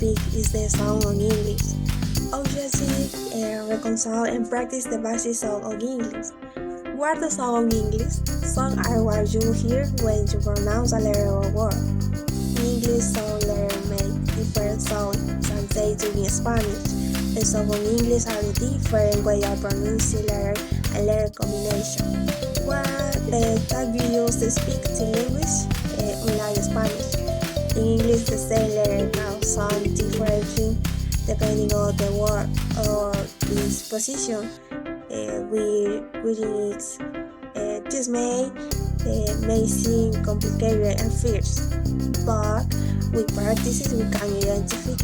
speak is the sound of English. Obviously, reconcile and practice the basics of English. What are the sound of English? Sound are what you hear when you pronounce a letter or word. In English, some letters make different sounds than they do in Spanish. The sound of English are the different way of pronouncing letter and letter combination. What type you use to speak the language, unlike Spanish. In English, the same letter can sound differently depending on the word or its position within it. This may seem complicated at first, but with practice we can identify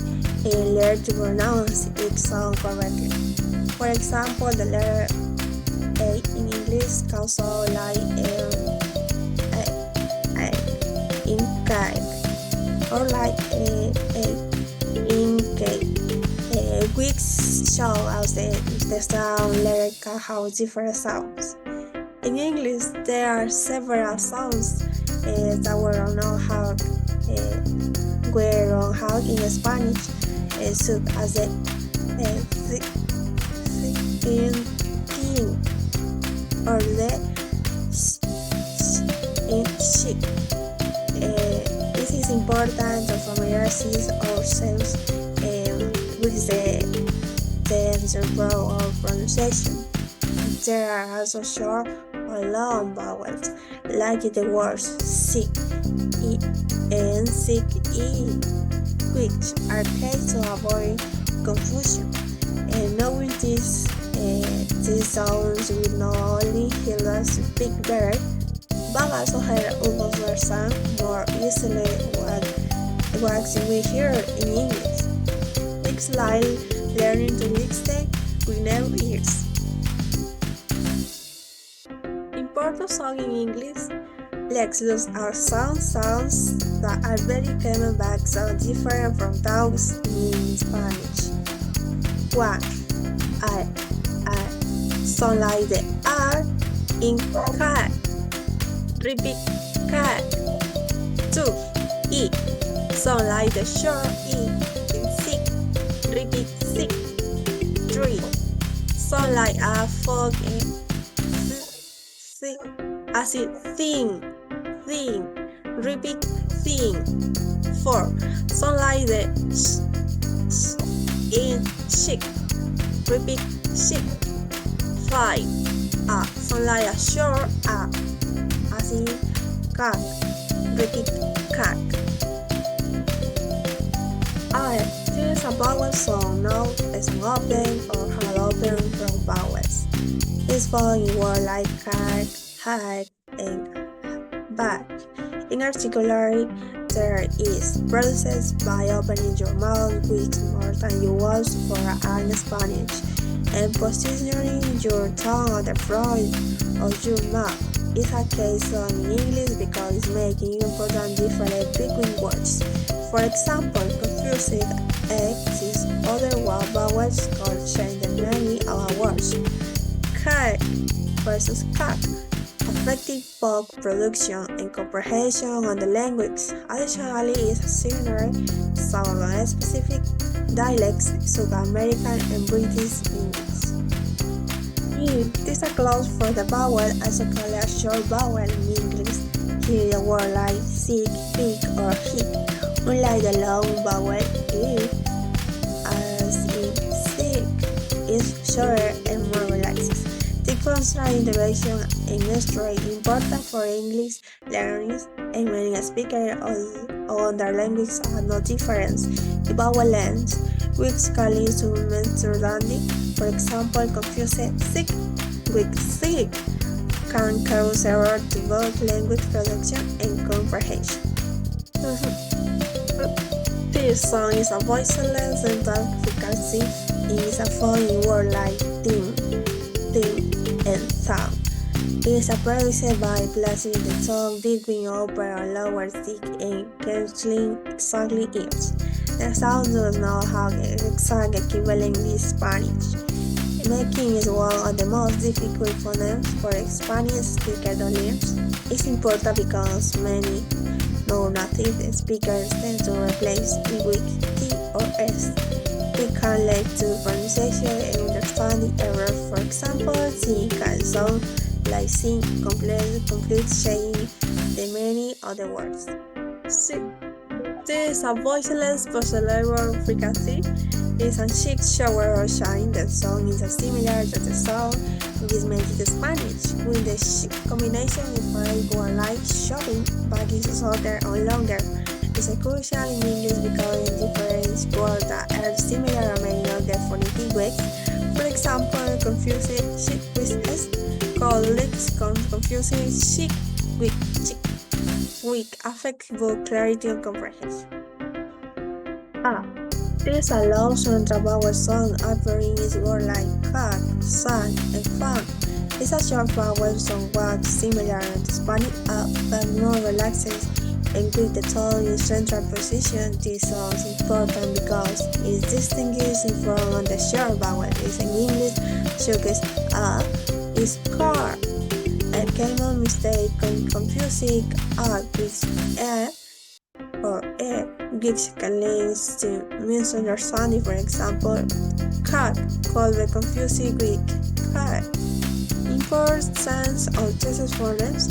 and learn to pronounce each sound correctly. For example, the letter A in English can sound like in cake, or like in cake, which show us the sound letter can have different sounds. In English, there are several sounds that we don't know how in Spanish, such as the thing or the ship. It is important to familiarize ourselves with the verb of pronunciation. There are also short or long vowels, like the words sick and sick which are key to avoid confusion. And knowing these sounds will not only help us speak better, but also help us understand more easily what we hear in English. It's like learning to listen with no ears. Important sound in English. Let's use our sounds that are very common but sound different from those in Spanish. 1. I sound like the R in cat. Repeat cat. 2. E sound like the short E in sick. Repeat sick. 3. Sound like a fog in sick. As in thin. Repeat thin. 4. Sound like the in chick. Repeat chick. 5. Sound like a short as in cat. Repeat cat. This is a vowel sound known as an open or hard open from vowels. It's found in words like cat, hat, and bag. In particular, there is process by opening your mouth with more than you use for in Spanish, and positioning your tongue at the front of your mouth. It's a case in English because it's making important difference between words. For example, confusing exists other vowels called change the meaning of a word. Cat versus cat. Affecting both production and comprehension on the language. Additionally, it's similar sound on specific dialects, South American and British English. This is a clause for the vowel, also called a short vowel in English. Here the word like sick, pig, or hip, unlike the long vowel E, as in sick, is shorter and more relaxed. The consonant integration is very important for English learners, and many speakers of other languages have no difference in vowel lengths, which can lead to misunderstanding. For example, confusing sick with sick can cause error to both language production and comprehension. This song is a voiceless and fricative. It is a foreign word like thing, and sound. It is produced by placing the tongue between upper and lower teeth and canceling exactly ears. The sound does not have an exact equivalent in Spanish. Making is one of the most difficult phonemes for Spanish speaker learners. It's important because many non-native speakers tend to replace it with T or lead to pronunciation and understanding errors. For example, sing can sound like sing, complete saying the meaning of the words. There is a voiceless post-syllable frequency. It's a chic shower or shine. The sound is similar to the sound this makes it Spanish. With the chic combination implies word like shopping, but is shorter or longer. It's crucial in English because different words that are similar or may not get phonetic weight. For example, confusing chic with S, colleagues confusing chic with chic. Weak affect both clarity and comprehension. This allows central vowel sound appearing in words like cat, sun, and fan. It's a short vowel somewhat similar to Spanish but more relaxed and with the tone in central position. This sound is important because it distinguishes from the short vowel. It's in English, such as is car. A common mistake confusing with or which can lead to misunderstanding. For example, cat called the confusing with cat. Importance of thesis forms.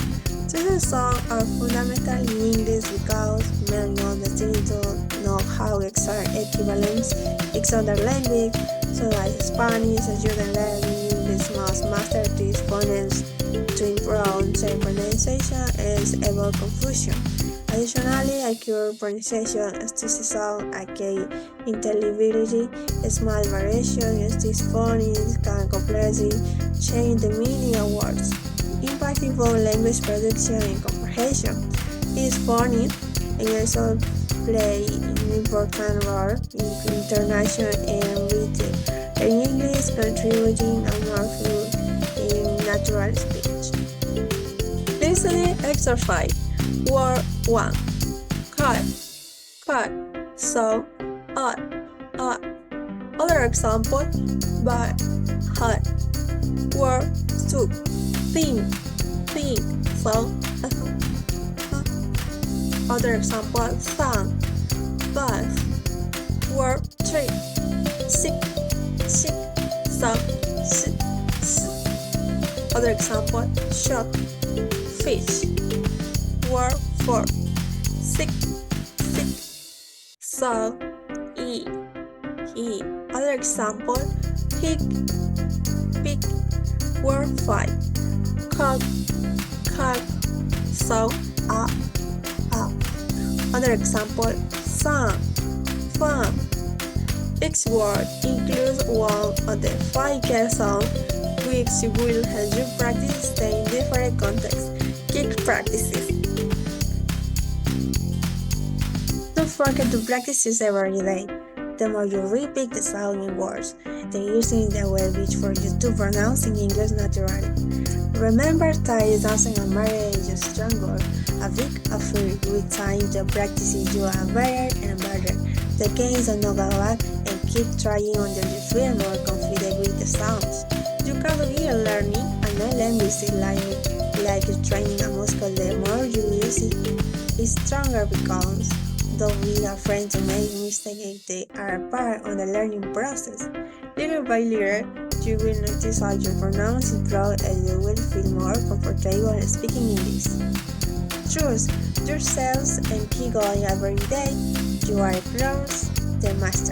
Thesis songs are fundamental in English because many of the students don't know how exact equivalents in other language, so like Spanish. A student learning English must master these phonemes to improve their pronunciation and avoid confusion. Additionally, accurate pronunciation of this sound, aka intelligibility, small variation in these phonemes can completely change the meaning of words, impacting both language production and comprehension. These phonemes also play an important role in intonation and rhythm, in English contributing a more fluid and natural speech. Listening exercise. Word 1. Cut, cut, so, Other example, but, hot. Word 2. Thin, so, Other example, sun, bath. Word 3. Sick, so, Other example, shop, fish. Word 4. Sick, so, he. Other example, pig, Word 5. Cock, so, Other example, sun, fun. Each word includes one of the 5 key sounds which will help you practice in different contexts. Keep practices. Don't forget to practice this every day. The more you repeat the sound in words, the easier it will be for you to pronounce in English naturally. Remember that it doesn't matter if you're stronger, a big effort with time to practice you are better and better. The key is to not go back and keep trying until you feel more confident with the sounds. You can begin learning a new language like training a muscle. The more you use it, the stronger it becomes. Don't be afraid to make mistakes. They are a part of the learning process. Little by little, you will notice how you pronounce it proud and you will feel more comfortable speaking English. Trust yourselves and keep going every day. You are close to master.